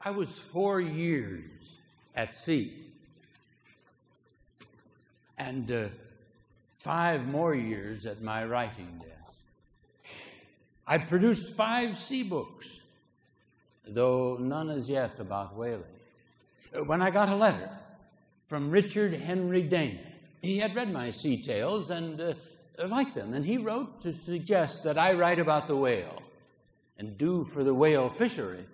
I was 4 years at sea. And 5 more years at my writing desk. I produced 5 sea books, though none as yet about whaling. When I got a letter from Richard Henry Dana, he had read my sea tales and liked them, and he wrote to suggest that I write about the whale and do for the whale fishery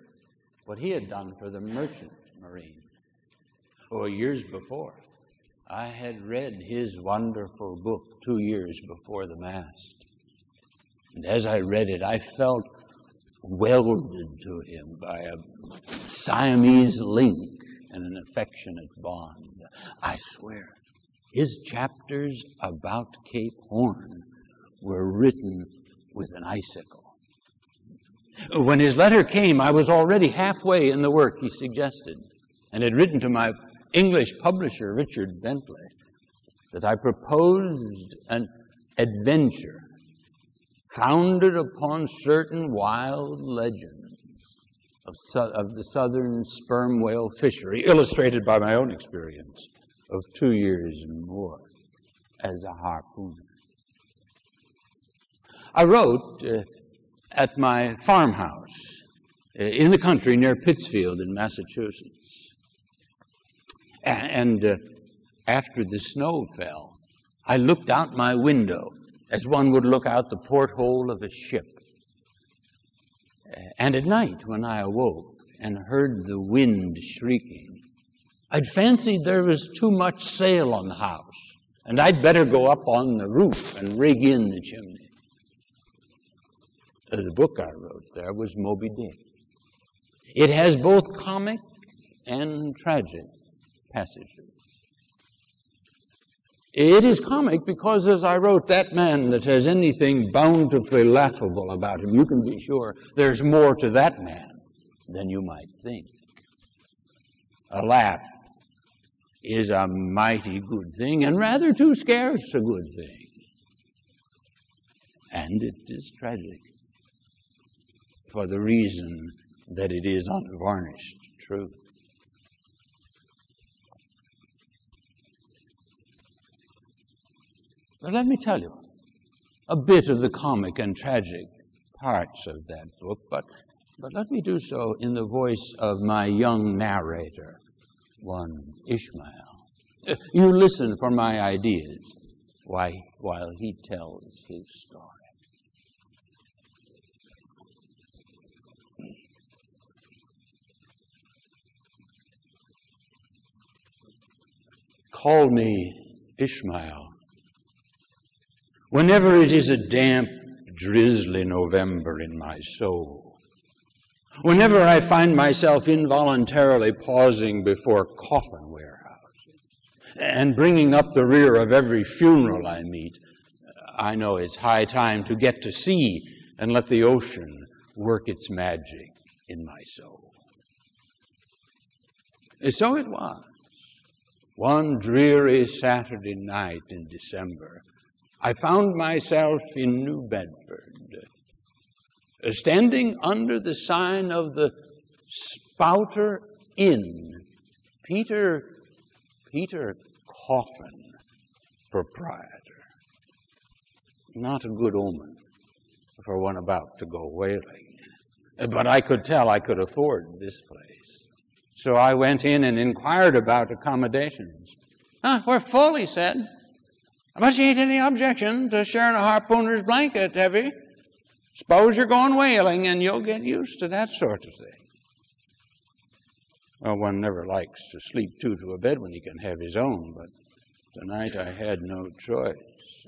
what he had done for the merchant marine. Years before, I had read his wonderful book 2 years before the mast. And as I read it, I felt welded to him by a Siamese link and an affectionate bond. I swear, his chapters about Cape Horn were written with an icicle. When his letter came, I was already halfway in the work he suggested, and had written to my English publisher, Richard Bentley, that I proposed an adventure founded upon certain wild legends of the southern sperm whale fishery, illustrated by my own experience of 2 years and more as a harpooner. I wrote at my farmhouse in the country near Pittsfield in Massachusetts. And after the snow fell, I looked out my window as one would look out the porthole of a ship. And at night, when I awoke and heard the wind shrieking, I'd fancied there was too much sail on the house, and I'd better go up on the roof and rig in the chimney. The book I wrote there was Moby Dick. It has both comic and tragic passages. It is comic because, as I wrote, that man that has anything bountifully laughable about him, you can be sure there's more to that man than you might think. A laugh is a mighty good thing, and rather too scarce a good thing. And it is tragic for the reason that it is unvarnished truth. But let me tell you a bit of the comic and tragic parts of that book, but let me do so in the voice of my young narrator, one Ishmael. You listen for my ideas while he tells his story. Call me Ishmael. Whenever it is a damp, drizzly November in my soul, whenever I find myself involuntarily pausing before coffin warehouses and bringing up the rear of every funeral I meet, I know it's high time to get to sea and let the ocean work its magic in my soul. And so it was. One dreary Saturday night in December, I found myself in New Bedford, standing under the sign of the Spouter Inn, Peter Coffin, proprietor. Not a good omen for one about to go whaling. But I could tell I could afford this place. So I went in and inquired about accommodations. We're full, he said. But you ain't any objection to sharing a harpooner's blanket, have you? Suppose you're going whaling and you'll get used to that sort of thing. Well, one never likes to sleep two to a bed when he can have his own, but tonight I had no choice.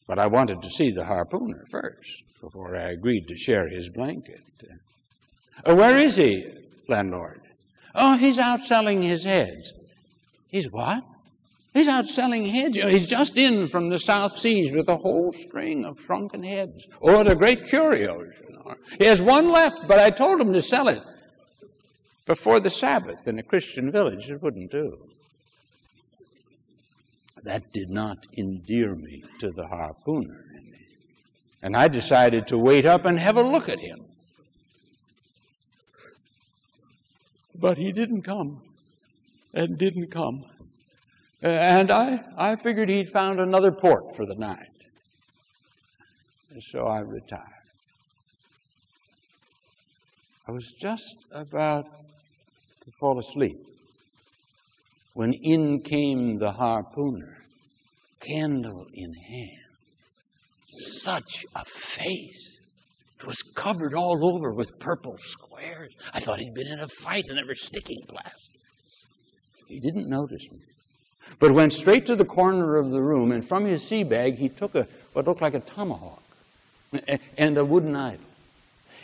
But I wanted to see the harpooner first before I agreed to share his blanket. Where is he, landlord? He's out selling his heads. He's what? He's out selling heads. He's just in from the South Seas with a whole string of shrunken heads. They're great curios. He has one left, but I told him to sell it before the Sabbath in a Christian village. It wouldn't do. That did not endear me to the harpooner. And I decided to wait up and have a look at him. But he didn't come, and didn't come. And I figured he'd found another port for the night. And so I retired. I was just about to fall asleep when in came the harpooner, candle in hand. Such a face. It was covered all over with purple squares. I thought he'd been in a fight and there were sticking plasters. He didn't notice me, but went straight to the corner of the room, and from his sea bag he took what looked like a tomahawk and a wooden idol.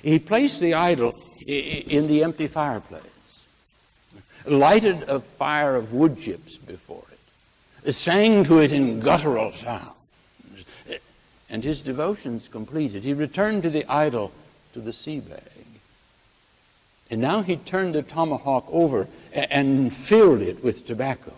He placed the idol in the empty fireplace, lighted a fire of wood chips before it, sang to it in guttural sounds, and his devotions completed, he returned to the idol, to the sea bag. And now he turned the tomahawk over and filled it with tobacco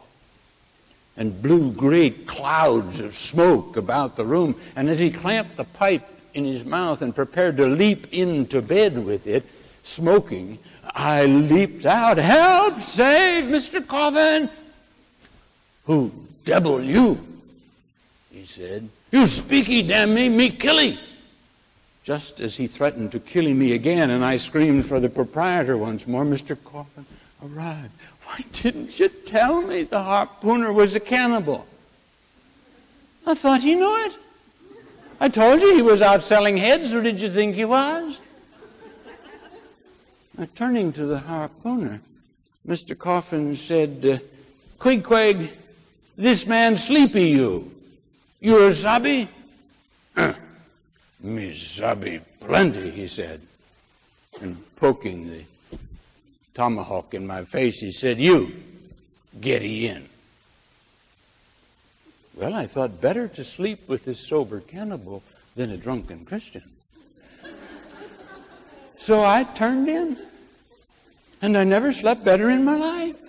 and blew great clouds of smoke about the room. And as he clamped the pipe in his mouth and prepared to leap into bed with it, smoking, I leaped out, "Help! Save Mr. Coffin!" "Who devil you?" he said. "You speaky, damn me killy." Just as he threatened to kill me again, and I screamed for the proprietor once more, Mr. Coffin arrived. "Why didn't you tell me the harpooner was a cannibal?" "I thought he knew it. I told you he was out selling heads. Who did you think he was?" Now, turning to the harpooner, Mr. Coffin said, "Queequeg, this man sleepy you. You a sabi?" "Me sabi plenty," he said. And poking the tomahawk in my face, he said, "You, getty in." Well, I thought better to sleep with this sober cannibal than a drunken Christian. So I turned in, and I never slept better in my life.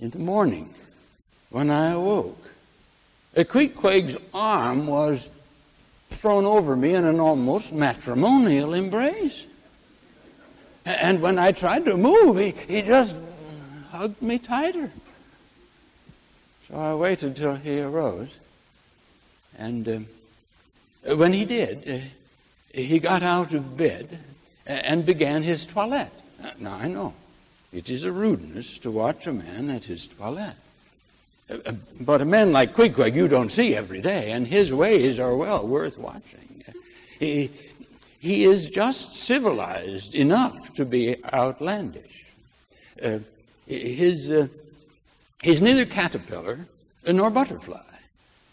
In the morning, when I awoke, Queequeg's arm was thrown over me in an almost matrimonial embrace. And when I tried to move, he just hugged me tighter. So I waited till he arose. And when he did, he got out of bed and began his toilette. Now, I know it is a rudeness to watch a man at his toilette. But a man like Queequeg you don't see every day, and his ways are well worth watching. He is just civilized enough to be outlandish. He's neither caterpillar nor butterfly.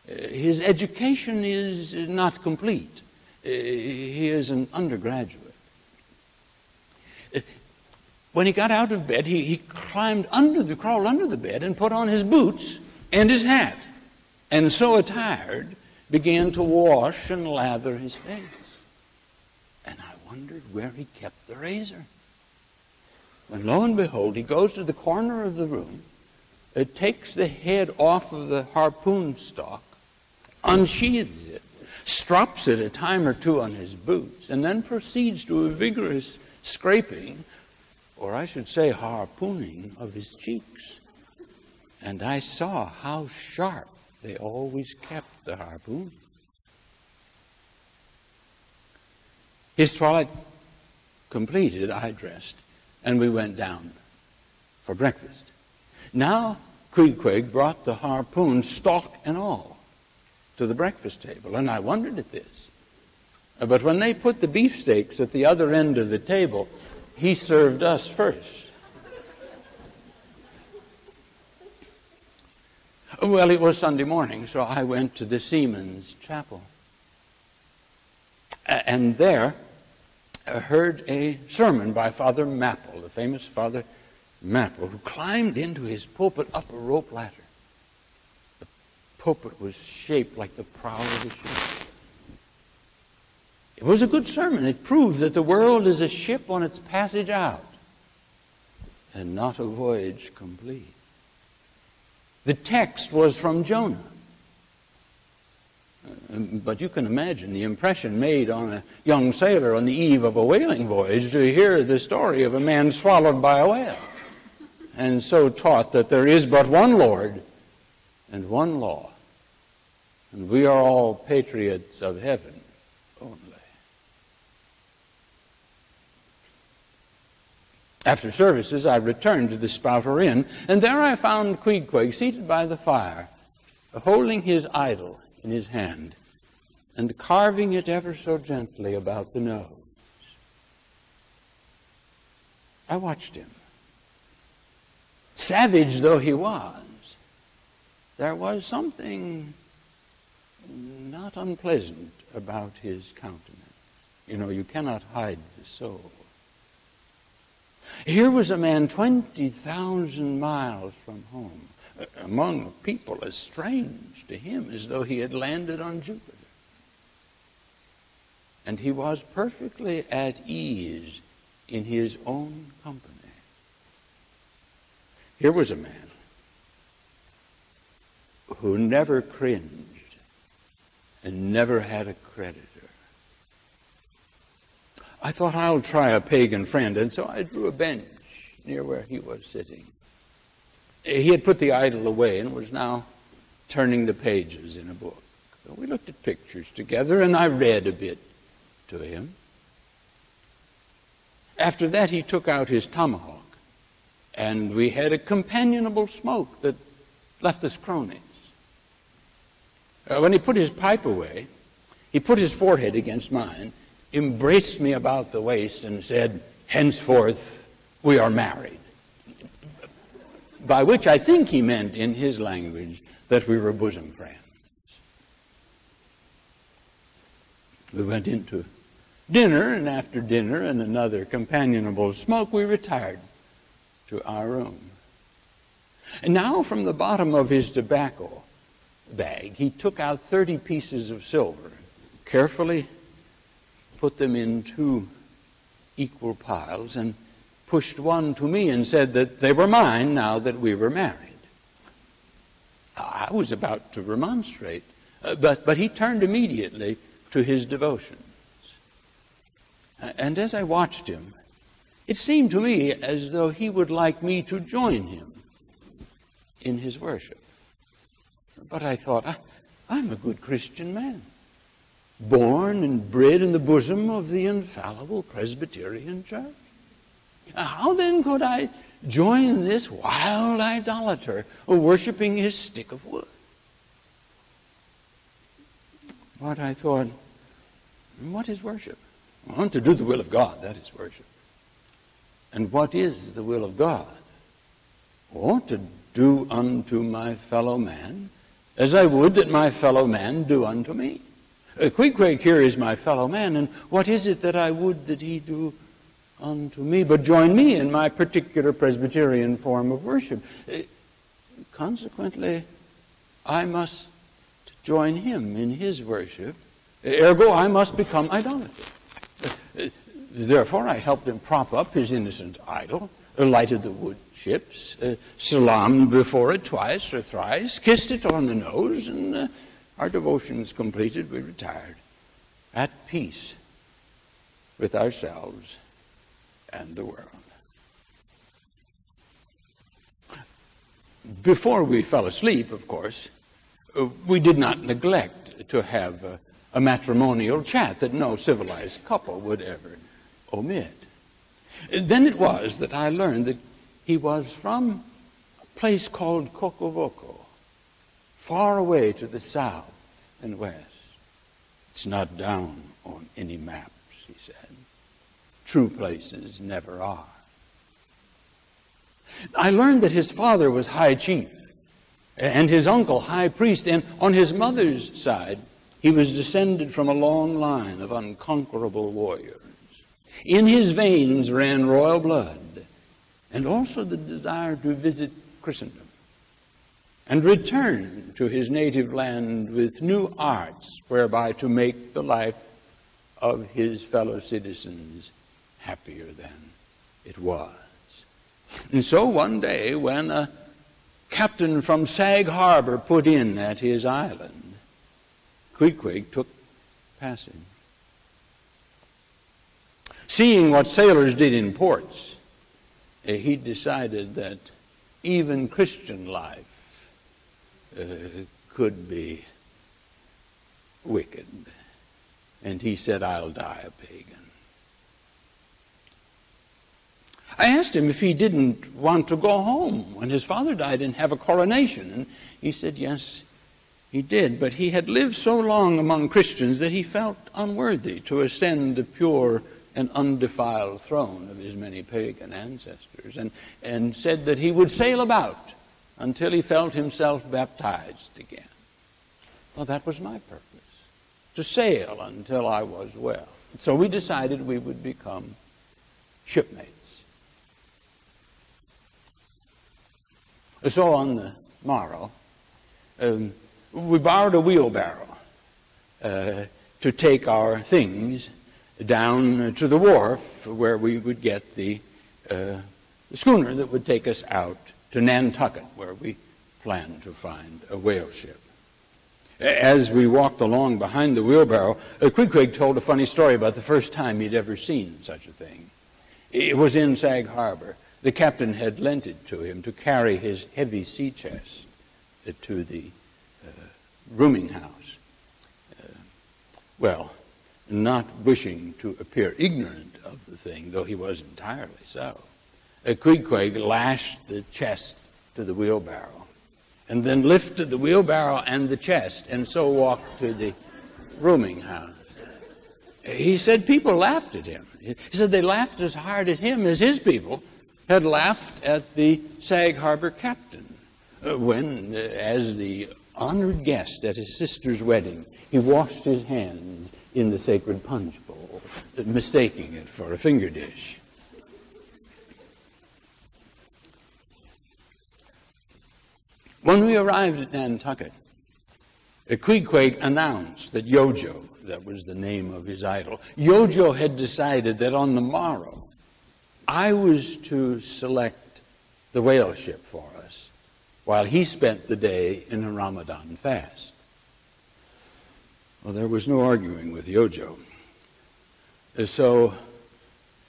His education is not complete. He is an undergraduate. When he got out of bed, he crawled under the bed and put on his boots and his hat, and so attired, began to wash and lather his face. And I wondered where he kept the razor. When lo and behold, he goes to the corner of the room, takes the head off of the harpoon stock, unsheathes it, strops it a time or two on his boots, and then proceeds to a vigorous scraping, or I should say harpooning, of his cheeks. And I saw how sharp they always kept the harpoon. His toilet completed, I dressed, and we went down for breakfast. Now Queequeg brought the harpoon, stock and all, to the breakfast table, and I wondered at this. But when they put the beefsteaks at the other end of the table, he served us first. Well, it was Sunday morning, so I went to the Seamen's Chapel. And there I heard a sermon by Father Mapple, the famous Father Mapple, who climbed into his pulpit up a rope ladder. The pulpit was shaped like the prow of a ship. It was a good sermon. It proved that the world is a ship on its passage out and not a voyage complete. The text was from Jonah. But you can imagine the impression made on a young sailor on the eve of a whaling voyage to hear the story of a man swallowed by a whale, and so taught that there is but one Lord and one law, and we are all patriots of heaven only. After services, I returned to the Spouter Inn, and there I found Queequeg seated by the fire, holding his idol in his hand and carving it ever so gently about the nose. I watched him. Savage though he was, there was something not unpleasant about his countenance. You know, you cannot hide the soul. Here was a man 20,000 miles from home, among a people as strange to him as though he had landed on Jupiter. And he was perfectly at ease in his own company. Here was a man who never cringed and never had a creditor. I thought, I'll try a pagan friend, and so I drew a bench near where he was sitting. He had put the idol away and was now turning the pages in a book. So we looked at pictures together, and I read a bit to him. After that, he took out his tomahawk, and we had a companionable smoke that left us cronies. When he put his pipe away, he put his forehead against mine, embraced me about the waist, and said, "Henceforth we are married." By which I think he meant in his language that we were bosom friends. We went into dinner, and after dinner and another companionable smoke, we retired to our room. And now from the bottom of his tobacco bag, he took out 30 pieces of silver, carefully put them in 2 equal piles, and pushed one to me and said that they were mine now that we were married. I was about to remonstrate, but he turned immediately to his devotions. And as I watched him, it seemed to me as though he would like me to join him in his worship. But I thought, I'm a good Christian man, born and bred in the bosom of the infallible Presbyterian Church. How then could I join this wild idolater worshiping his stick of wood? But I thought, what is worship? Well, to do the will of God, that is worship. And what is the will of God? Well, to do unto my fellow man as I would that my fellow man do unto me. Queequeg here is my fellow man, and what is it that I would that he do unto me, but join me in my particular Presbyterian form of worship? Consequently, I must join him in his worship. Ergo, I must become idolater. Therefore, I helped him prop up his innocent idol, lighted the wood chips, salaamed before it twice or thrice, kissed it on the nose, and our devotions completed, we retired at peace with ourselves and the world. Before we fell asleep, of course, we did not neglect to have a matrimonial chat that no civilized couple would ever omit. Then it was that I learned that he was from a place called Kokovoko, far away to the south and west. It's not down on any maps, he said. True places never are. I learned that his father was high chief and his uncle high priest, and on his mother's side he was descended from a long line of unconquerable warriors. In his veins ran royal blood, and also the desire to visit Christendom and return to his native land with new arts whereby to make the life of his fellow citizens happier than it was. And so one day, when a captain from Sag Harbor put in at his island, Queequeg took passage. Seeing what sailors did in ports, he decided that even Christian life could be wicked. And he said, I'll die a pagan. I asked him if he didn't want to go home when his father died and have a coronation. And he said, yes, he did. But he had lived so long among Christians that he felt unworthy to ascend the pure and undefiled throne of his many pagan ancestors, and said that he would sail about until he felt himself baptized again. Well, that was my purpose, to sail until I was well. So we decided we would become shipmates. So on the morrow, we borrowed a wheelbarrow to take our things down to the wharf where we would get the schooner that would take us out to Nantucket, where we planned to find a whale ship. As we walked along behind the wheelbarrow, Queequeg told a funny story about the first time he'd ever seen such a thing. It was in Sag Harbor. The captain had lent it to him to carry his heavy sea chest to the rooming house. Not wishing to appear ignorant of the thing, though he was entirely so, Queequeg lashed the chest to the wheelbarrow and then lifted the wheelbarrow and the chest and so walked to the rooming house. He said people laughed at him. He said they laughed as hard at him as his people had laughed at the Sag Harbor captain when, as the honored guest at his sister's wedding, he washed his hands in the sacred punch bowl, mistaking it for a finger dish. When we arrived at Nantucket, Queequeg announced that Yojo, that was the name of his idol, Yojo had decided that on the morrow I was to select the whale ship for us, while he spent the day in a Ramadan fast. Well, there was no arguing with Yojo. So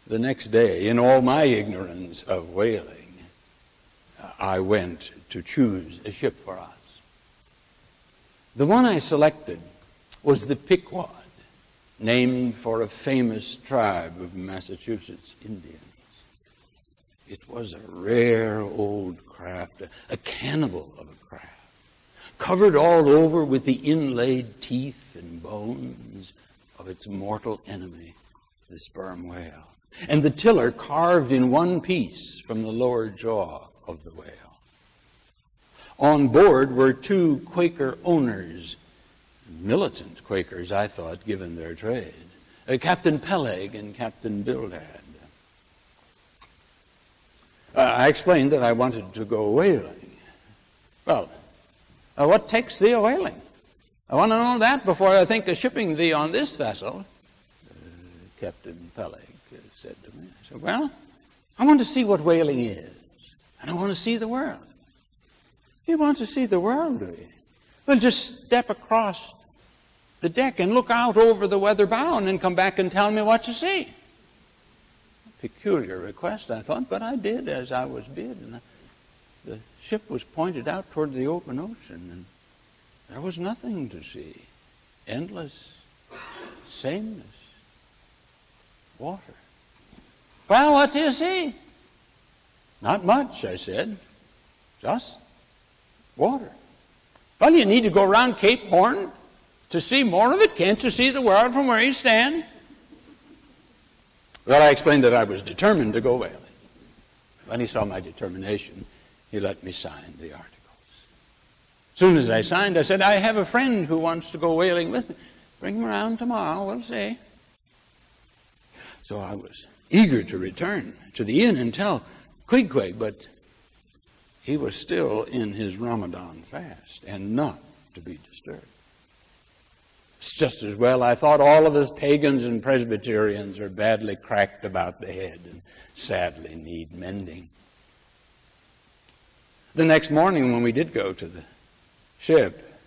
the next day, in all my ignorance of whaling, I went to choose a ship for us. The one I selected was the Pequod, named for a famous tribe of Massachusetts Indians. It was a rare old craft, a cannibal of a craft, covered all over with the inlaid teeth and bones of its mortal enemy, the sperm whale, and the tiller carved in one piece from the lower jaw of the whale. On board were two Quaker owners, militant Quakers, I thought, given their trade, Captain Peleg and Captain Bildad. I explained that I wanted to go whaling. Well, what takes thee a whaling? I want to know that before I think of shipping thee on this vessel, Captain Peleg said to me. I said, well, I want to see what whaling is, and I want to see the world. You want to see the world, do you? Well, just step across the deck and look out over the weather bow and then come back and tell me what you see. Peculiar request, I thought, but I did as I was bid. And the ship was pointed out toward the open ocean, and there was nothing to see. Endless sameness. Water. Well, what do you see? Not much, I said. Just water. Well, you need to go around Cape Horn to see more of it. Can't you see the world from where you stand? Well, I explained that I was determined to go whaling. When he saw my determination, he let me sign the articles. As soon as I signed, I said, I have a friend who wants to go whaling with me. Bring him around tomorrow, we'll see. So I was eager to return to the inn and tell Queequeg, but he was still in his Ramadan fast and not to be disturbed. It's just as well, I thought, all of us pagans and Presbyterians are badly cracked about the head and sadly need mending. The next morning when we did go to the ship,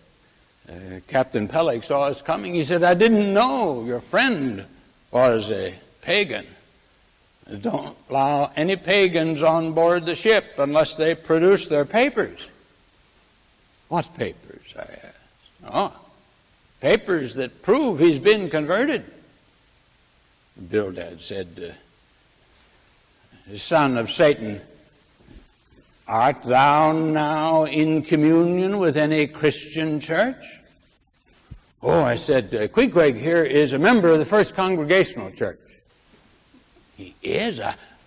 Captain Peleg saw us coming. He said, "I didn't know your friend was a pagan. Don't allow any pagans on board the ship unless they produce their papers." "What papers?" I asked. "Oh, papers that prove he's been converted." Bildad said, "Son of Satan, art thou now in communion with any Christian church?" "Oh," I said, "Queequeg here is a member of the First Congregational Church." "He is?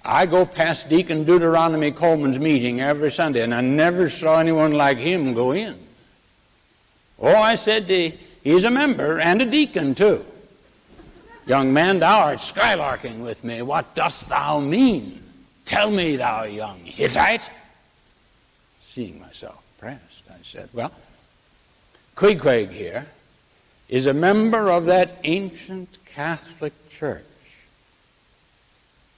I go past Deacon Deuteronomy Coleman's meeting every Sunday, and I never saw anyone like him go in." "Oh," I said, "he's a member and a deacon too." "Young man, thou art skylarking with me. What dost thou mean? Tell me, thou young Hittite." Seeing myself pressed, I said, "Well, Queequeg here is a member of that ancient Catholic church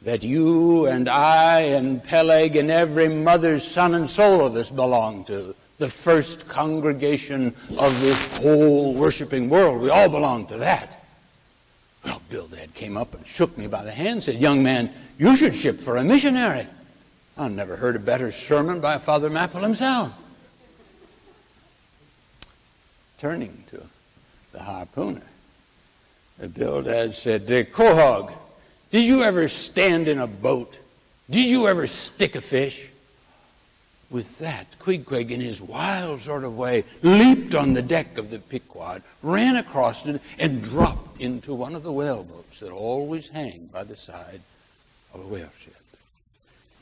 that you and I and Peleg and every mother's son and soul of us belong to, the first congregation of this whole worshiping world. We all belong to that." Well, Bildad came up and shook me by the hand and said, "Young man, you should ship for a missionary." I never heard a better sermon by Father Mapple himself. Turning to the harpooner, Bildad said, "Quahog, did you ever stand in a boat? Did you ever stick a fish?" With that, Queequeg, in his wild sort of way, leaped on the deck of the Pequod, ran across it, and dropped into one of the whaleboats that always hang by the side of a whale ship.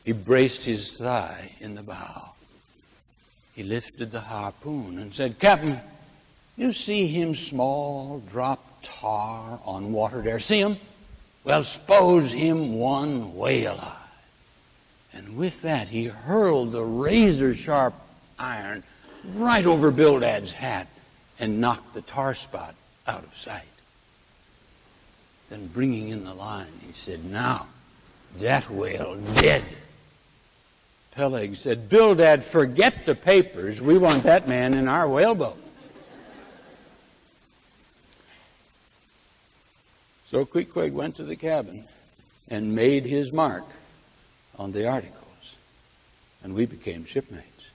He braced his thigh in the bow. He lifted the harpoon and said, "Captain, you see him small drop tar on water there? See him? Well, suppose him one whale eye." And with that, he hurled the razor-sharp iron right over Bildad's hat and knocked the tar spot out of sight. Then bringing in the line, he said, "Now, that whale dead." Peleg said, "Bildad, forget the papers. We want that man in our whaleboat." So Queequeg went to the cabin and made his mark on the articles, and we became shipmates.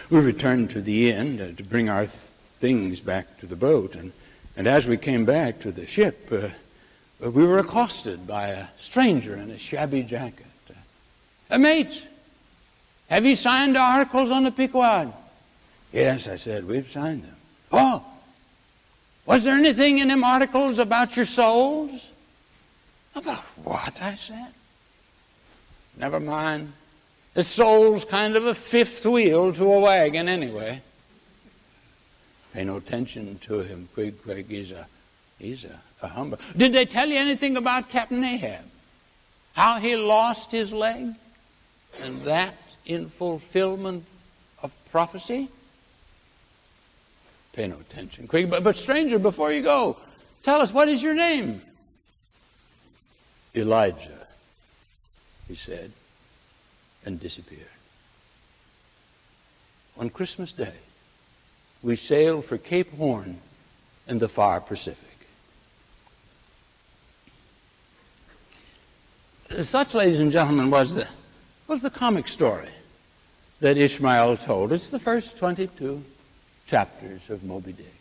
We returned to the inn to bring our things back to the boat, and as we came back to the ship, we were accosted by a stranger in a shabby jacket. "Mates, have you signed the articles on the Pequod?" "Yes," I said, "we've signed them." "Oh, was there anything in them articles about your souls?" "About what?" I said. "Never mind. The soul's kind of a fifth wheel to a wagon anyway." Pay no attention to him, Queequeg. He's a humble. "Did they tell you anything about Captain Ahab? How he lost his leg? And that in fulfillment of prophecy?" Pay no attention, Queequeg. But stranger, before you go, tell us, what is your name?" "Elijah," he said, and disappeared. On Christmas Day, we sailed for Cape Horn in the far Pacific. Such, ladies and gentlemen, was the comic story that Ishmael told. It's the first 22 chapters of Moby Dick.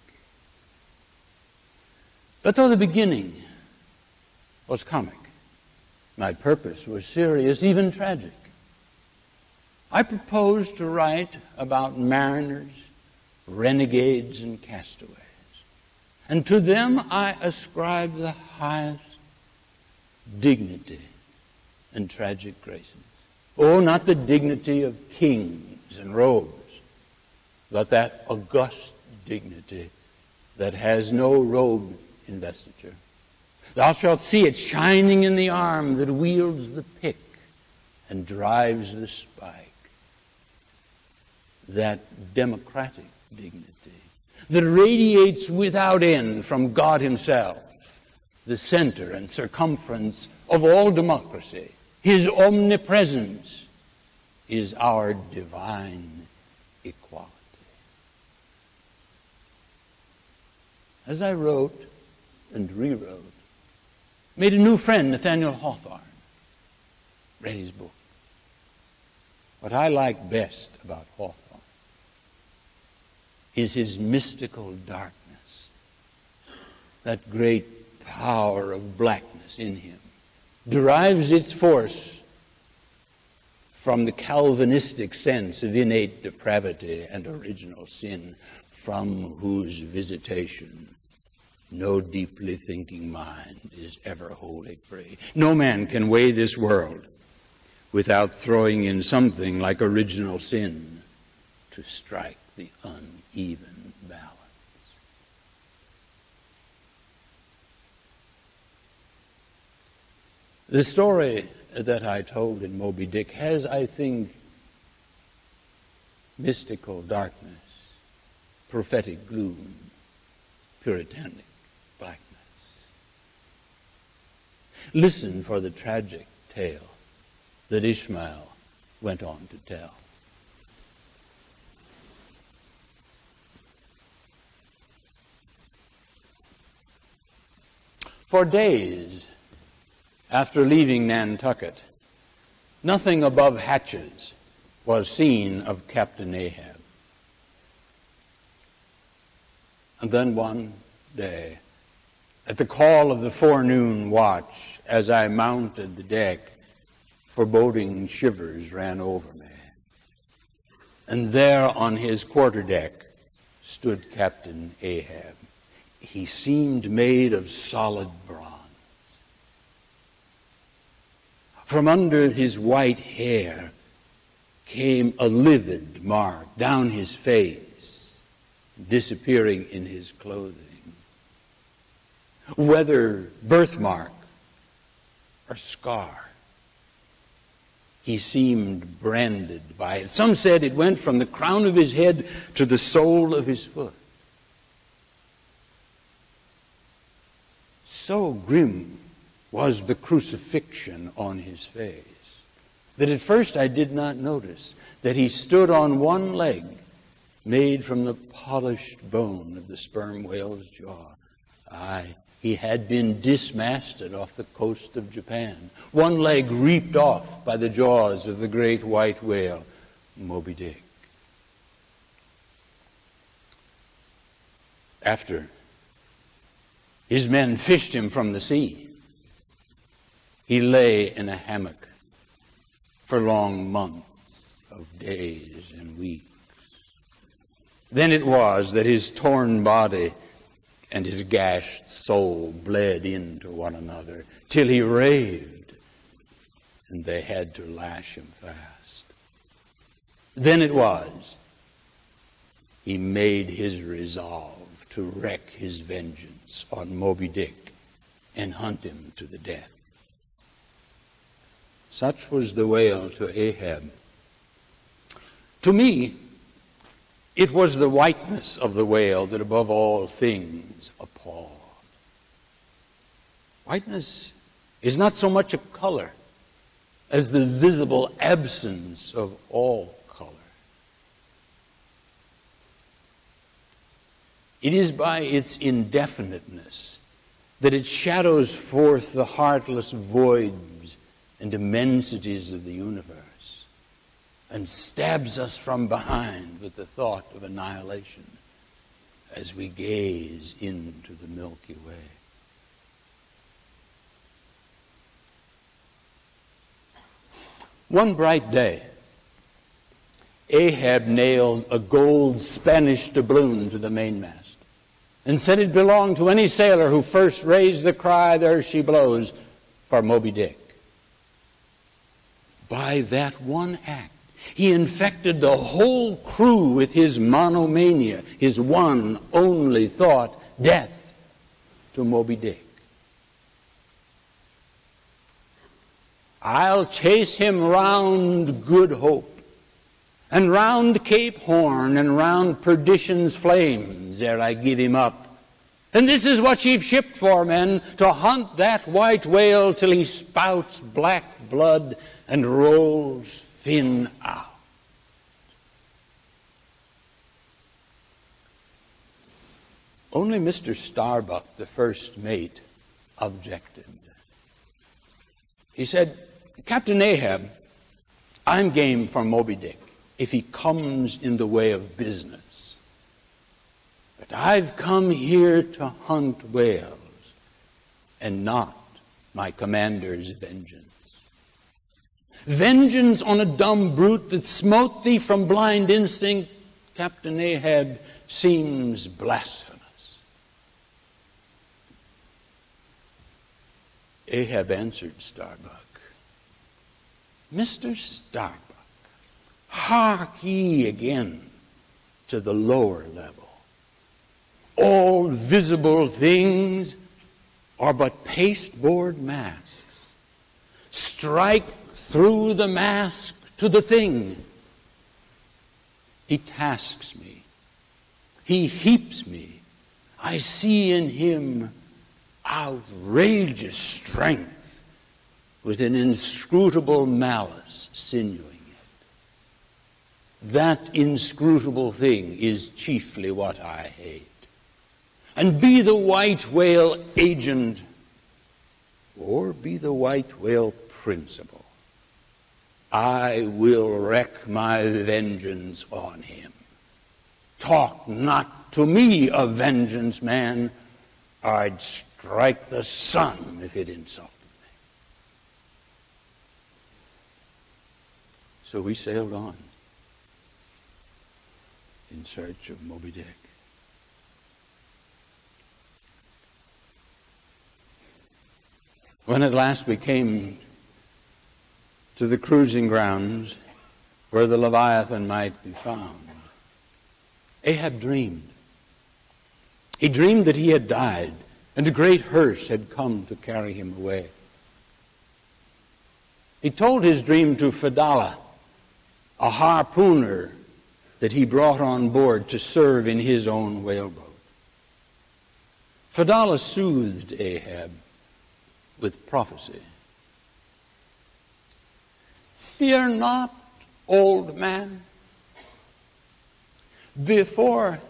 But though the beginning was comic, my purpose was serious, even tragic. I proposed to write about mariners, renegades, and castaways. And to them I ascribe the highest dignity and tragic graces. Oh, not the dignity of kings and robes, but that august dignity that has no robe investiture. Thou shalt see it shining in the arm that wields the pick and drives the spike. That democratic dignity that radiates without end from God himself, the center and circumference of all democracy. His omnipresence is our divine equality. as I wrote and rewrote, made a new friend, Nathaniel Hawthorne. Read his book. What I like best about Hawthorne is his mystical darkness, that great power of blackness in him, derives its force from the Calvinistic sense of innate depravity and original sin, from whose visitation no deeply thinking mind is ever wholly free. No man can weigh this world without throwing in something like original sin to strike the uneven balance. The story that I told in Moby Dick has, I think, mystical darkness, prophetic gloom, puritanic blackness. Listen for the tragic tale that Ishmael went on to tell. For days after leaving Nantucket, nothing above hatches was seen of Captain Ahab. And then one day, at the call of the forenoon watch, as I mounted the deck, foreboding shivers ran over me. And there on his quarterdeck stood Captain Ahab. He seemed made of solid bronze. From under his white hair came a livid mark down his face, disappearing in his clothing. Whether birthmark or scar, he seemed branded by it. Some said it went from the crown of his head to the sole of his foot. So grim was the crucifixion on his face that at first I did not notice that he stood on one leg made from the polished bone of the sperm whale's jaw. Aye, he had been dismasted off the coast of Japan, one leg reaped off by the jaws of the great white whale, Moby Dick. After his men fished him from the sea, he lay in a hammock for long months of days and weeks. Then it was that his torn body and his gashed soul bled into one another till he raved, and they had to lash him fast. Then it was he made his resolve to wreak his vengeance on Moby Dick and hunt him to the death. Such was the whale to Ahab. To me, it was the whiteness of the whale that above all things appalled. Whiteness is not so much a color as the visible absence of all color. It is by its indefiniteness that it shadows forth the heartless voids and immensities of the universe and stabs us from behind with the thought of annihilation as we gaze into the Milky Way. One bright day, Ahab nailed a gold Spanish doubloon to the mainmast and said it belonged to any sailor who first raised the cry, "There she blows," for Moby Dick. By that one act, he infected the whole crew with his monomania, his one only thought, death to Moby Dick. I'll chase him round Good Hope, and round Cape Horn, and round Perdition's flames, ere I give him up. And this is what you've shipped for, men, to hunt that white whale till he spouts black blood and rolls fin out. Only Mr. Starbuck, the first mate, objected. He said, "Captain Ahab, I'm game for Moby Dick if he comes in the way of business. But I've come here to hunt whales and not my commander's vengeance. Vengeance on a dumb brute that smote thee from blind instinct, Captain Ahab, seems blasphemous." Ahab answered Starbuck, "Mr. Starbuck, hark ye again to the lower level. All visible things are but pasteboard masks. Strike through the mask to the thing. He tasks me. He heaps me. I see in him outrageous strength with an inscrutable malice sinewing it. That inscrutable thing is chiefly what I hate. And be the white whale agent or be the white whale principal, I will wreak my vengeance on him. Talk not to me of vengeance, man. I'd strike the sun if it insulted me." So we sailed on in search of Moby Dick. When at last we came to the cruising grounds where the Leviathan might be found, Ahab dreamed. He dreamed that he had died, and a great hearse had come to carry him away. He told his dream to Fedallah, a harpooner that he brought on board to serve in his own whaleboat. Fedallah soothed Ahab with prophecy. "Fear not, old man. Before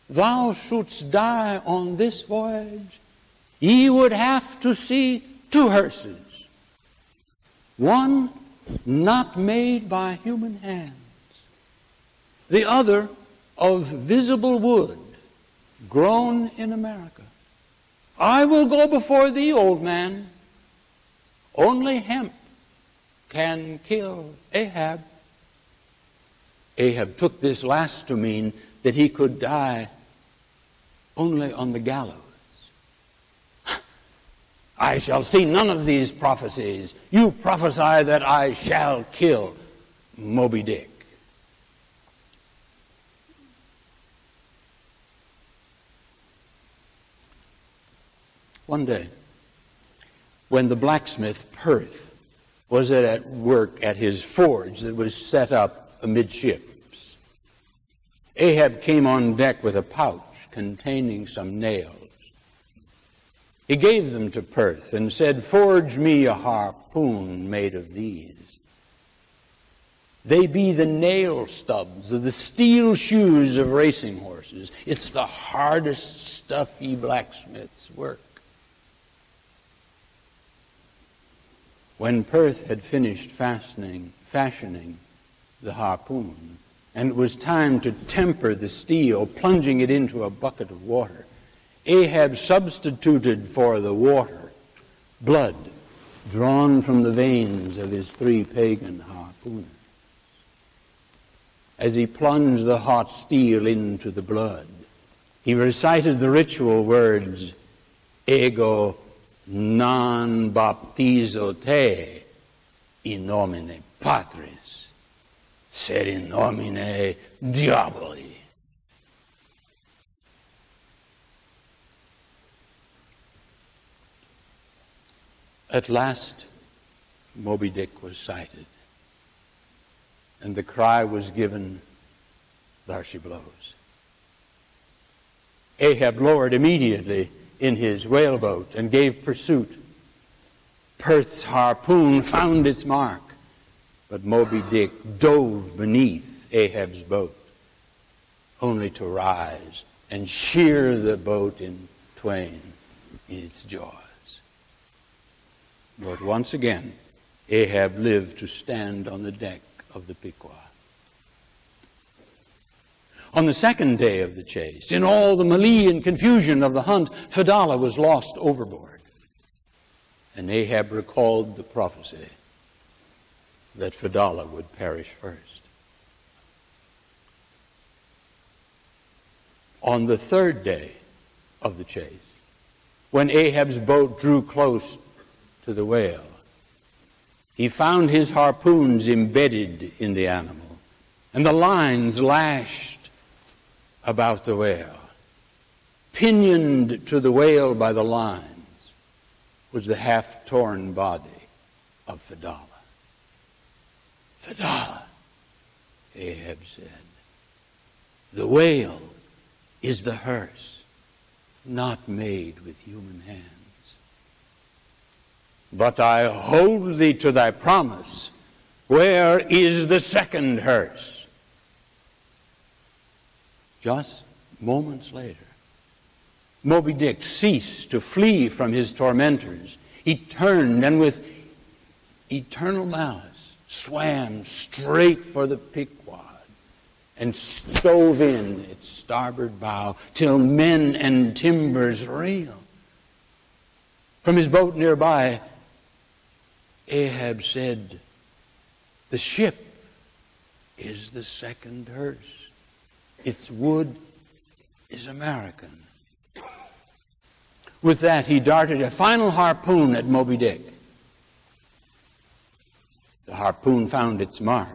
thou shouldst die on this voyage, ye would have to see two hearses, one not made by human hands, the other of visible wood, grown in America. I will go before thee, old man. Only hemp can kill Ahab." Ahab took this last to mean that he could die only on the gallows. "I shall see none of these prophecies. You prophesy that I shall kill Moby Dick." One day, when the blacksmith Perth was at work at his forge that was set up amidships, Ahab came on deck with a pouch containing some nails. He gave them to Perth and said, "Forge me a harpoon made of these. They be the nail stubs of the steel shoes of racing horses. It's the hardest stuff ye blacksmiths work." When Perth had finished fashioning the harpoon, and it was time to temper the steel, plunging it into a bucket of water, Ahab substituted for the water blood drawn from the veins of his three pagan harpooners. As he plunged the hot steel into the blood, he recited the ritual words, "Ego non baptizo te in nomine Patris, sed in nomine Diaboli." At last, Moby Dick was sighted, and the cry was given, "There she blows." Ahab lowered immediately in his whaleboat and gave pursuit. Perth's harpoon found its mark, but Moby Dick dove beneath Ahab's boat, only to rise and shear the boat in twain in its jaws. But once again, Ahab lived to stand on the deck of the Pequod. On the second day of the chase, in all the melee and confusion of the hunt, Fedallah was lost overboard. And Ahab recalled the prophecy that Fedallah would perish first. On the third day of the chase, when Ahab's boat drew close to the whale, he found his harpoons embedded in the animal, and the lines lashed about the whale. Pinioned to the whale by the lines was the half-torn body of Fedallah. Fedallah, Ahab said, the whale is the hearse, not made with human hands. But I hold thee to thy promise. Where is the second hearse? Just moments later, Moby Dick ceased to flee from his tormentors. He turned and with eternal malice swam straight for the Pequod and stove in its starboard bow till men and timbers reel. From his boat nearby, Ahab said, the ship is the second hearse. Its wood is American. With that, he darted a final harpoon at Moby Dick. The harpoon found its mark,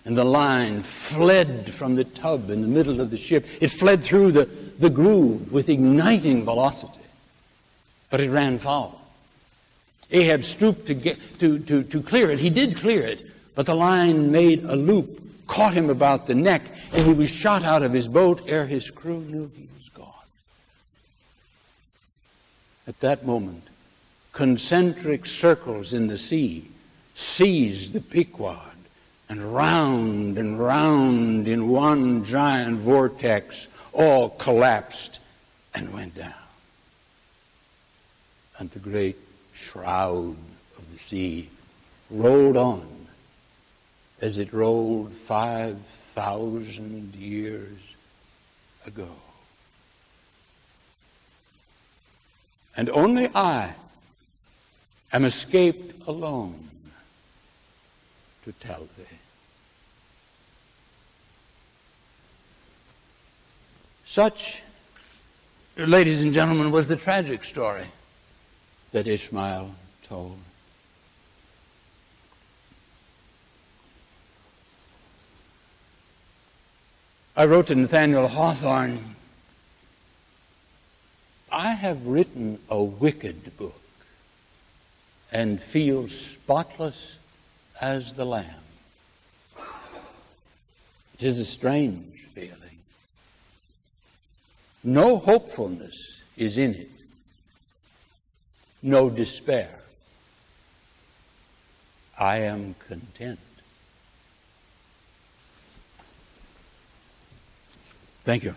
and the line fled from the tub in the middle of the ship. It fled through the groove with igniting velocity, but it ran foul. Ahab stooped to clear it. He did clear it, but the line made a loop, caught him about the neck, and he was shot out of his boat ere his crew knew he was gone. At that moment, concentric circles in the sea seized the Pequod, and round in one giant vortex, all collapsed and went down. And the great shroud of the sea rolled on as it rolled 5,000 years ago. And only I am escaped alone to tell thee. Such, ladies and gentlemen, was the tragic story that Ishmael told. I wrote to Nathaniel Hawthorne, I have written a wicked book and feel spotless as the Lamb. It is a strange feeling. No hopefulness is in it. No despair. I am content. Thank you.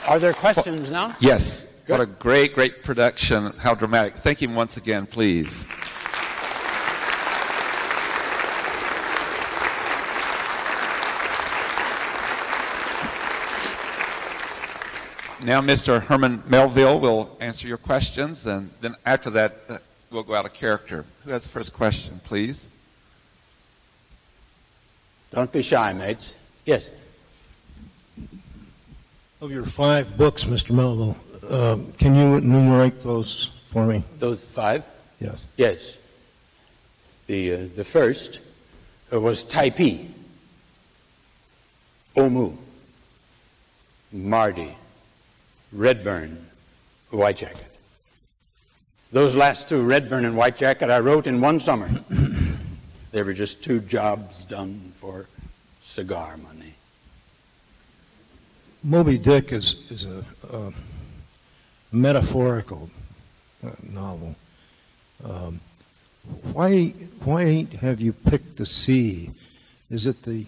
Are there questions now? Yes. Good. What a great, great production. How dramatic. Thank you once again, please. Now, Mr. Herman Melville will answer your questions, and then after that, we'll go out of character. Who has the first question, please? Don't be shy, mates. Yes. Of your 5 books, Mr. Melville, can you enumerate those for me? Those 5? Yes. Yes. The first was Typee, Omu, Mardi, Redburn, White Jacket. Those last 2, Redburn and White Jacket, I wrote in one summer. They were just 2 jobs done for cigar money. Moby Dick is metaphorical novel. Why have you picked the sea? Is it the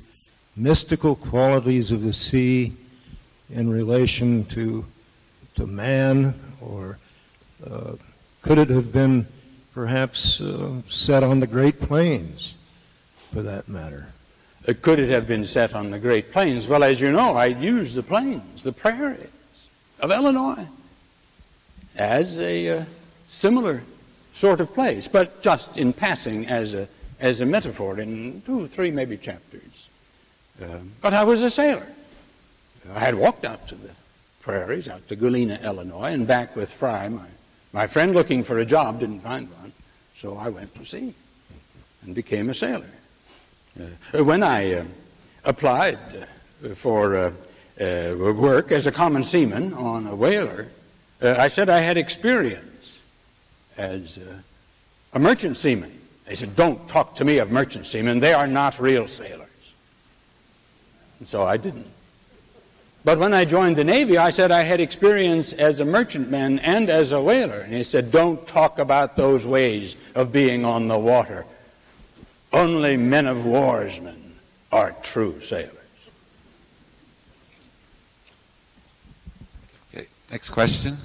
mystical qualities of the sea in relation to man, or could it have been perhaps set on the Great Plains, for that matter? Could it have been set on the Great Plains? Well, as you know, I use the plains, the prairies of Illinois as a similar sort of place, but just in passing as a metaphor in 2 or 3 maybe chapters. But I was a sailor. I had walked out to the prairies, out to Galena, Illinois, and back with Fry, my friend, looking for a job, didn't find one, so I went to sea and became a sailor. When I applied for work as a common seaman on a whaler, I said I had experience as a merchant seaman. They said, "Don't talk to me of merchant seamen. They are not real sailors." And so I didn't. But when I joined the Navy, I said I had experience as a merchantman and as a whaler. And he said, "Don't talk about those ways of being on the water. Only men of war's men are true sailors." Okay, next question.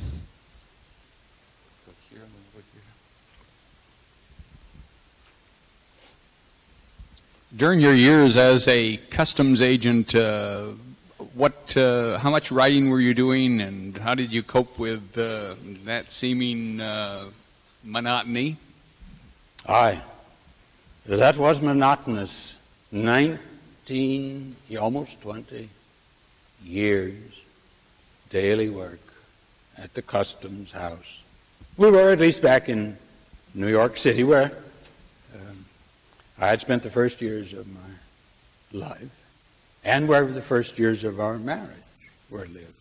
During your years as a customs agent, how much writing were you doing, and how did you cope with that seeming monotony? Aye, that was monotonous. almost 20 years daily work at the customs house. We were at least back in New York City, where I had spent the first years of my life, and where the first years of our marriage were lived.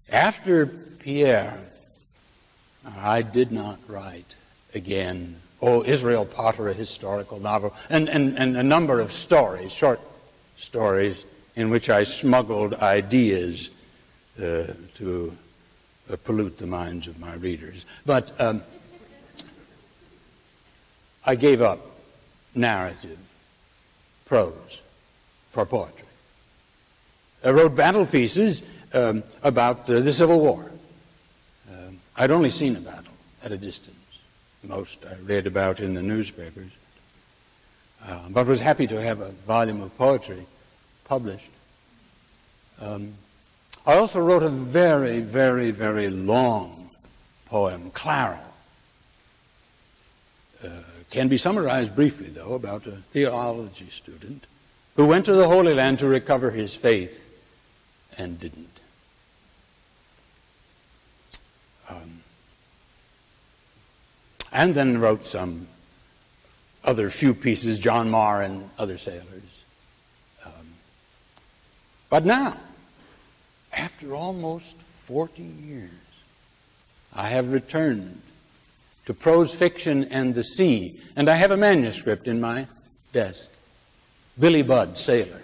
After Pierre, I did not write again. Israel Potter, a historical novel, and a number of stories, short stories, in which I smuggled ideas to pollute the minds of my readers. But I gave up narrative prose for poetry. I wrote battle pieces about the Civil War. I'd only seen a battle at a distance. Most I read about in the newspapers, but was happy to have a volume of poetry published. I also wrote a very, very, very long poem, Clara. Can be summarized briefly, though, about a theology student who went to the Holy Land to recover his faith and didn't. And then wrote some other few pieces, John Marr and other sailors. But now, after almost 40 years, I have returned to prose fiction and the sea, and I have a manuscript in my desk. Billy Budd, Sailor,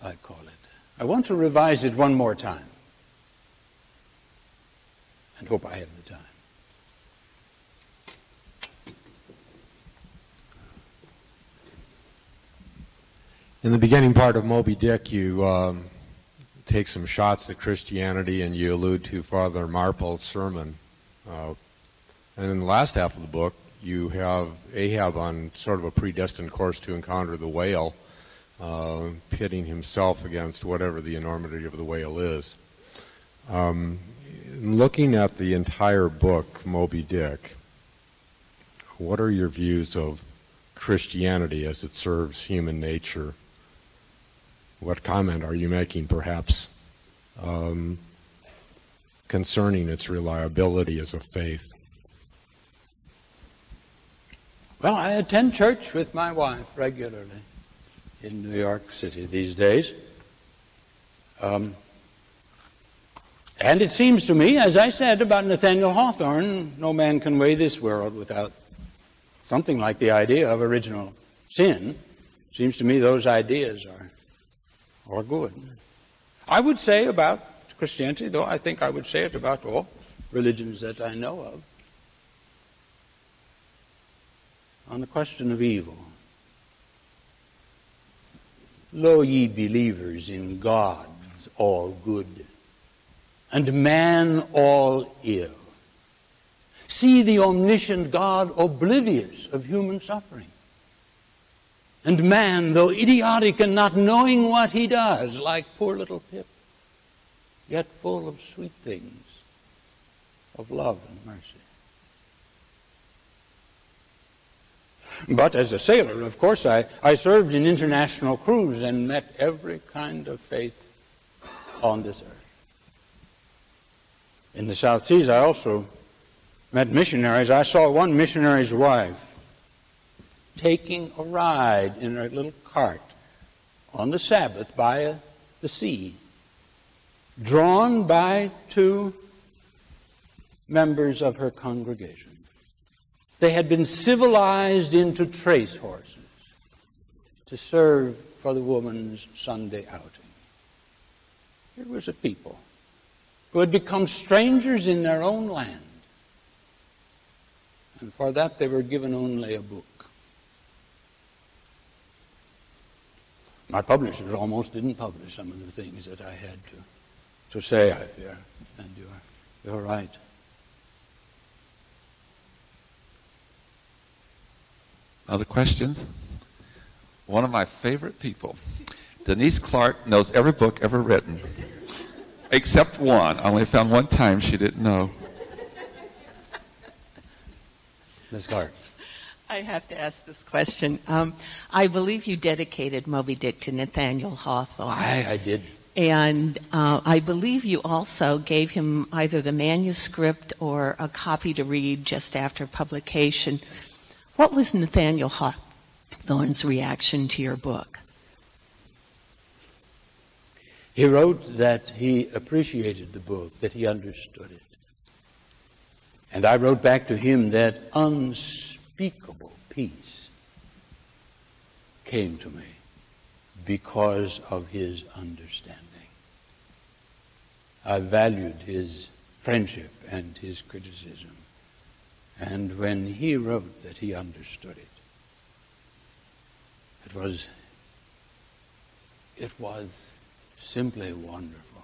I call it. I want to revise it one more time, and hope I have the time. In the beginning part of Moby Dick, you take some shots at Christianity, and you allude to Father Marple's sermon. And in the last half of the book, you have Ahab on sort of a predestined course to encounter the whale, pitting himself against whatever the enormity of the whale is. Looking at the entire book, Moby Dick, what are your views of Christianity as it serves human nature? What comment are you making, perhaps, concerning its reliability as a faith? Well, I attend church with my wife regularly in New York City these days. And it seems to me, as I said about Nathaniel Hawthorne, no man can weigh this world without something like the idea of original sin. It seems to me those ideas are good. I would say about Christianity, though I think I would say it about all religions that I know of. On the question of evil, lo, ye believers in God's all good, and man all ill. See the omniscient God oblivious of human suffering. And man, though idiotic and not knowing what he does, like poor little Pip, yet full of sweet things, of love and mercy. But as a sailor, of course, I served in international crews and met every kind of faith on this earth. In the South Seas, I also met missionaries. I saw one missionary's wife taking a ride in her little cart on the Sabbath by the sea, drawn by two members of her congregation. They had been civilized into trace horses to serve for the woman's Sunday outing. Here was a people who had become strangers in their own land, and for that they were given only a book. My publishers almost didn't publish some of the things that I had to say, I fear, and you're right. Other questions? One of my favorite people. Denise Clark knows every book ever written, except one. I only found one time she didn't know. Ms. Clark. I have to ask this question. I believe you dedicated Moby Dick to Nathaniel Hawthorne. I did. And I believe you also gave him either the manuscript or a copy to read just after publication. What was Nathaniel Hawthorne's reaction to your book? He wrote that he appreciated the book, that he understood it. And I wrote back to him that unspeakable peace came to me because of his understanding. I valued his friendship and his criticism. And when he wrote that he understood it, it was simply wonderful.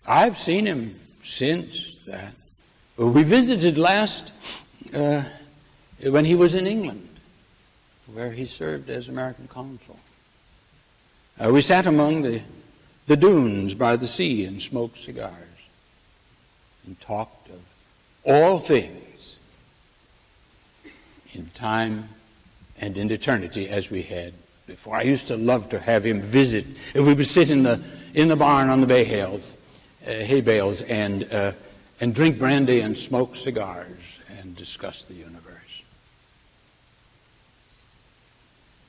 I've seen him since that. We visited last when he was in England, where he served as American consul. We sat among the dunes by the sea and smoked cigars and talked of all things in time and in eternity as we had before. I used to love to have him visit. We would sit in the barn on the hay bales and drink brandy and smoke cigars and discuss the universe.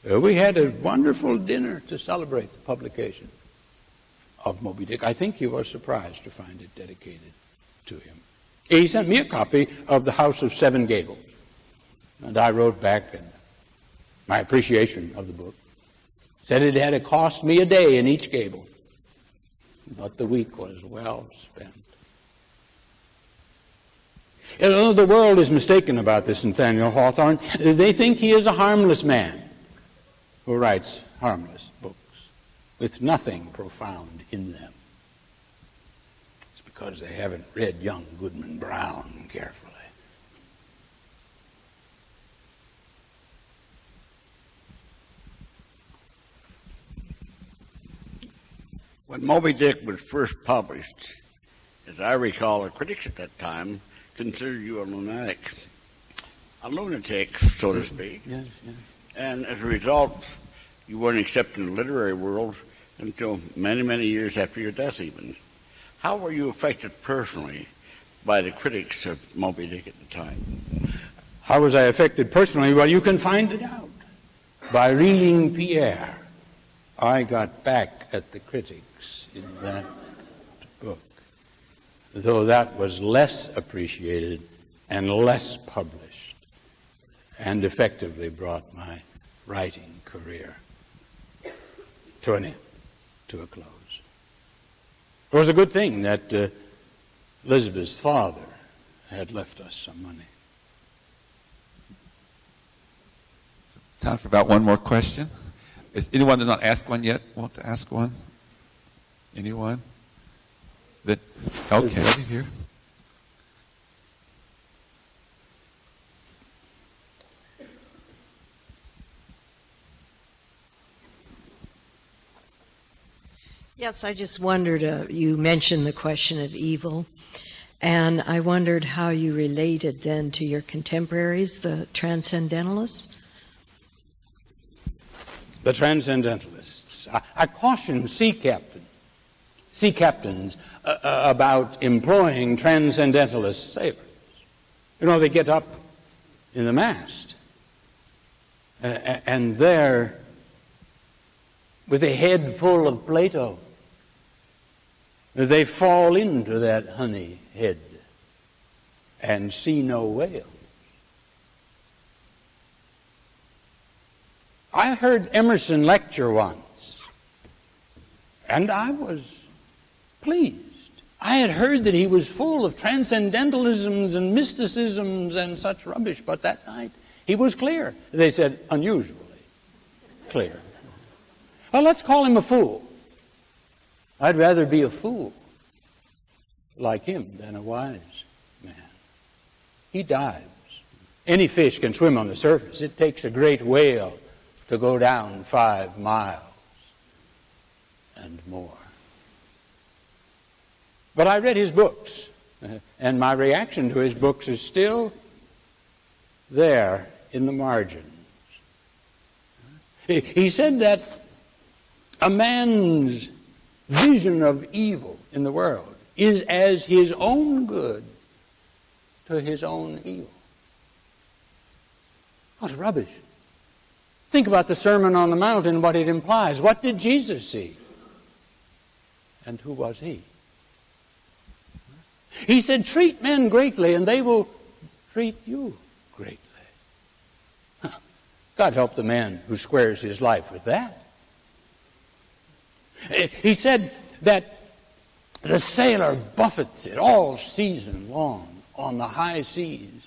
We had a wonderful dinner to celebrate the publication of Moby Dick. I think he was surprised to find it dedicated to him. He sent me a copy of The House of Seven Gables, and I wrote back my appreciation of the book. Said it had cost me a day in each gable, but the week was well spent. You know, the world is mistaken about this Nathaniel Hawthorne. They think he is a harmless man who writes harmless books with nothing profound in them. It's because they haven't read young Goodman Brown carefully. When Moby Dick was first published, as I recall, the critics at that time considered you a lunatic, so to speak. Yes, yes. And as a result, you weren't accepted in the literary world until many, many years after your death even. How were you affected personally by the critics of Moby Dick at the time? How was I affected personally? Well, you can find it out by reading Pierre. I got back at the critics in that book, though that was less appreciated and less published, and effectively brought my writing career to an end, to a close. was a good thing that Elizabeth's father had left us some money. Time for about one more question. Is anyone that's not asked one yet want to ask one? Anyone? Okay, right here. Yes, I just wondered, you mentioned the question of evil, and I wondered how you related then to your contemporaries, the Transcendentalists. The Transcendentalists. I caution sea captains about employing Transcendentalist sailors. You know, they get up in the mast, and there, with a head full of Plato, they fall into that honey head and see no whale. I heard Emerson lecture once, and I was pleased. I had heard that he was full of transcendentalisms and mysticisms and such rubbish, but that night he was clear. They said, unusually clear. Well, let's call him a fool. I'd rather be a fool like him than a wise man. He dives. Any fish can swim on the surface. It takes a great whale to go down 5 miles and more. But I read his books, and my reaction to his books is still there in the margins. He said that a man's vision of evil in the world is as his own good to his own evil. What rubbish. Think about the Sermon on the Mount and what it implies. What did Jesus see? And who was he? He said, treat men greatly and they will treat you greatly. God help the man who squares his life with that. He said that the sailor buffets it all season long on the high seas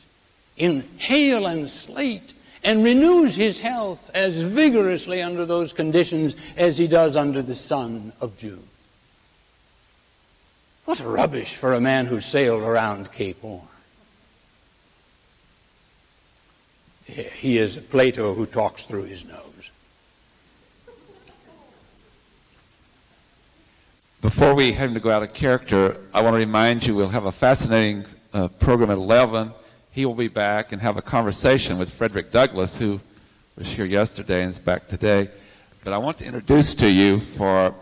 in hail and sleet and renews his health as vigorously under those conditions as he does under the sun of June. What rubbish for a man who sailed around Cape Horn. He is a Plato who talks through his nose. Before we have to go out of character, I want to remind you we'll have a fascinating program at 11. He will be back and have a conversation with Frederick Douglass, who was here yesterday and is back today. But I want to introduce to you for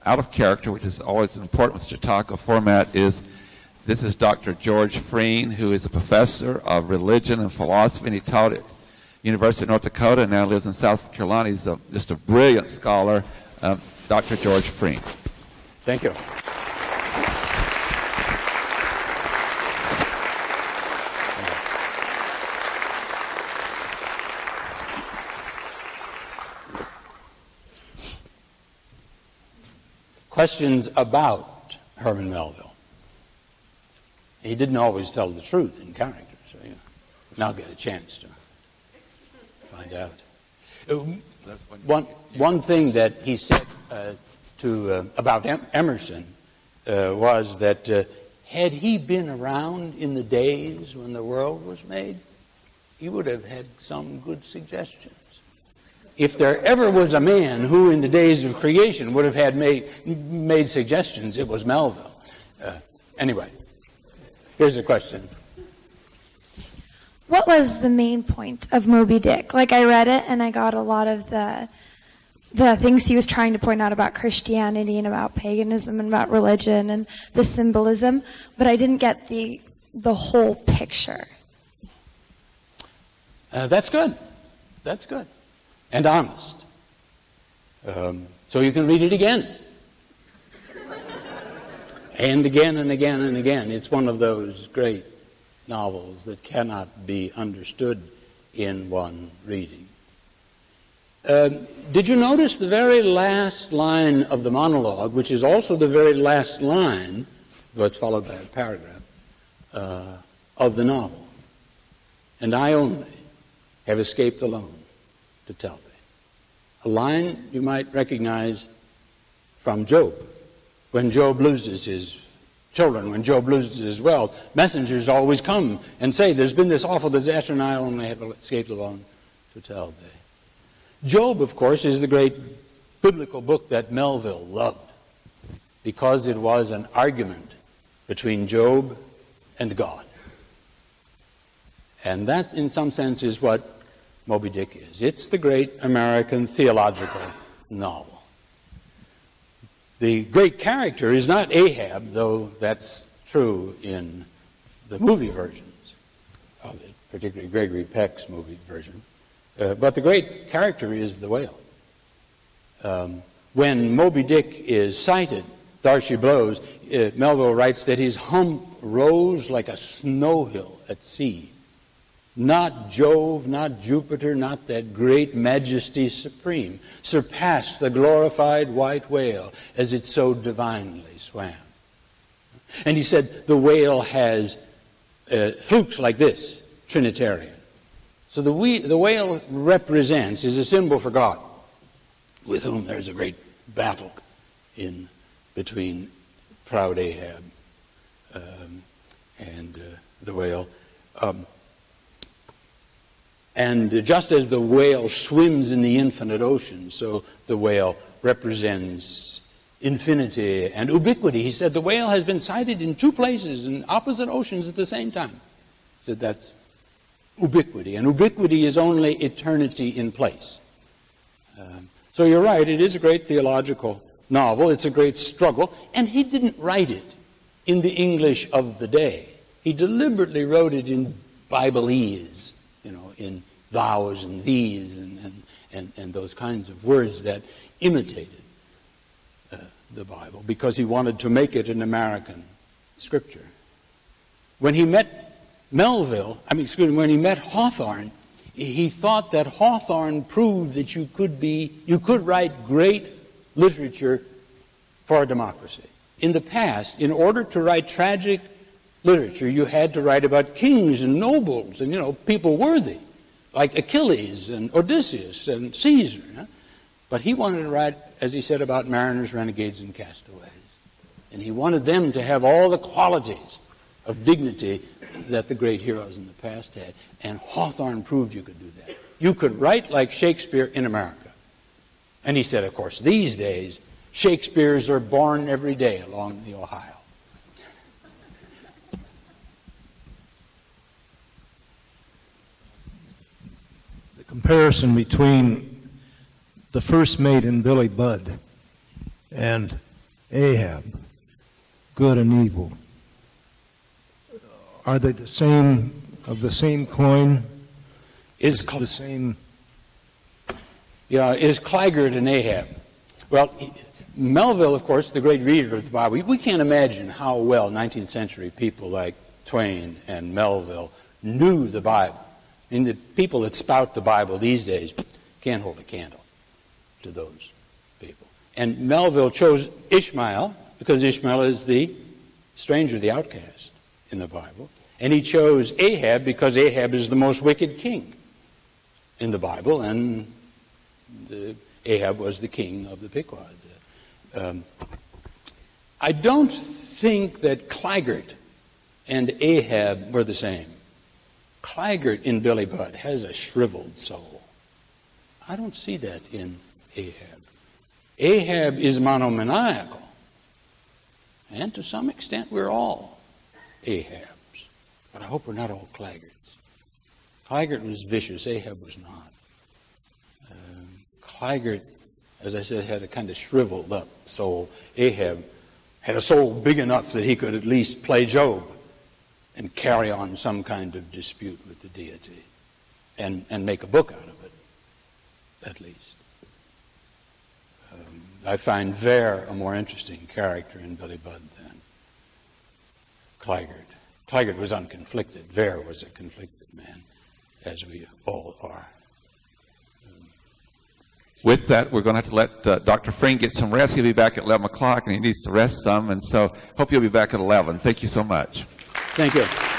Out of Character, which is always important with Chautauqua format, this is Dr. George Freen, who is a professor of religion and philosophy, and he taught at University of North Dakota and now lives in South Carolina. He's just a brilliant scholar, Dr. George Freen. Thank you. Questions about Herman Melville. He didn't always tell the truth in character, so you now get a chance to find out. One thing that he said about Emerson was that had he been around in the days when the world was made, he would have had some good suggestions. If there ever was a man who in the days of creation would have had made suggestions, it was Melville. Anyway, here's a question. What was the main point of Moby Dick? Like, I read it and I got a lot of the things he was trying to point out about Christianity and about paganism and about religion and the symbolism, but I didn't get the whole picture. That's good. That's good. And honest. So you can read it again. And again and again and again. It's one of those great novels that cannot be understood in one reading. Did you notice the very last line of the monologue, which is also the very last line, though it's followed by a paragraph, of the novel? And I only have escaped alone to tell thee. A line you might recognize from Job. When Job loses his children, when Job loses his wealth, messengers always come and say, there's been this awful disaster and I only have escaped alone to tell thee. Job, of course, is the great biblical book that Melville loved because it was an argument between Job and God. And that, in some sense, is what Moby Dick is. It's the great American theological novel. The great character is not Ahab, though that's true in the movie versions of it, particularly Gregory Peck's movie version. But the great character is the whale. When Moby Dick is sighted, Darcy Blows, Melville writes that his hump rose like a snow hill at sea. Not Jove, not Jupiter, not that great majesty supreme, surpassed the glorified white whale as it so divinely swam. And he said the whale has flukes like this, Trinitarian. So the whale represents, is a symbol for God, with whom there's a great battle in between proud Ahab and the whale. And just as the whale swims in the infinite ocean, so the whale represents infinity and ubiquity. He said the whale has been sighted in two places in opposite oceans at the same time. He said that's ubiquity, and ubiquity is only eternity in place. So you're right, it is a great theological novel. It's a great struggle, and he didn't write it in the English of the day. He deliberately wrote it in Bibleese, in thous and these and those kinds of words that imitated the Bible, because he wanted to make it an American scripture. When he met when he met Hawthorne, he thought that Hawthorne proved that you could write great literature for democracy. In the past, in order to write tragic literature, you had to write about kings and nobles and, people worthy, like Achilles and Odysseus and Caesar. But he wanted to write, as he said, about mariners, renegades, and castaways. And he wanted them to have all the qualities of dignity that the great heroes in the past had. And Hawthorne proved you could do that. You could write like Shakespeare in America. And he said, of course, these days, Shakespeares are born every day along the Ohio. The comparison between the first mate in Billy Budd and Ahab, good and evil, are they the same, of the same coin? Is Cligert and Ahab? Well, Melville, of course, the great reader of the Bible, we can't imagine how well 19th century people like Twain and Melville knew the Bible. I mean, the people that spout the Bible these days can't hold a candle to those people. And Melville chose Ishmael because Ishmael is the stranger, the outcast in the Bible. And he chose Ahab because Ahab is the most wicked king in the Bible, and Ahab was the king of the Pequod. I don't think that Cligert and Ahab were the same. Cligert in Billy Budd has a shriveled soul. I don't see that in Ahab. Ahab is monomaniacal. And to some extent, we're all Ahabs. But I hope we're not all Cligerts. Cligert was vicious. Ahab was not. Cligert, as I said, had a kind of shriveled up soul. Ahab had a soul big enough that he could at least play Job and carry on some kind of dispute with the deity and make a book out of it, at least. I find Vere a more interesting character in Billy Budd than Cligert. Cligert was unconflicted. Vere was a conflicted man, as we all are. with that, we're going to have to let Dr. Fring get some rest. He'll be back at 11 o'clock, and he needs to rest some. And so hope you'll be back at 11. Thank you so much. Thank you.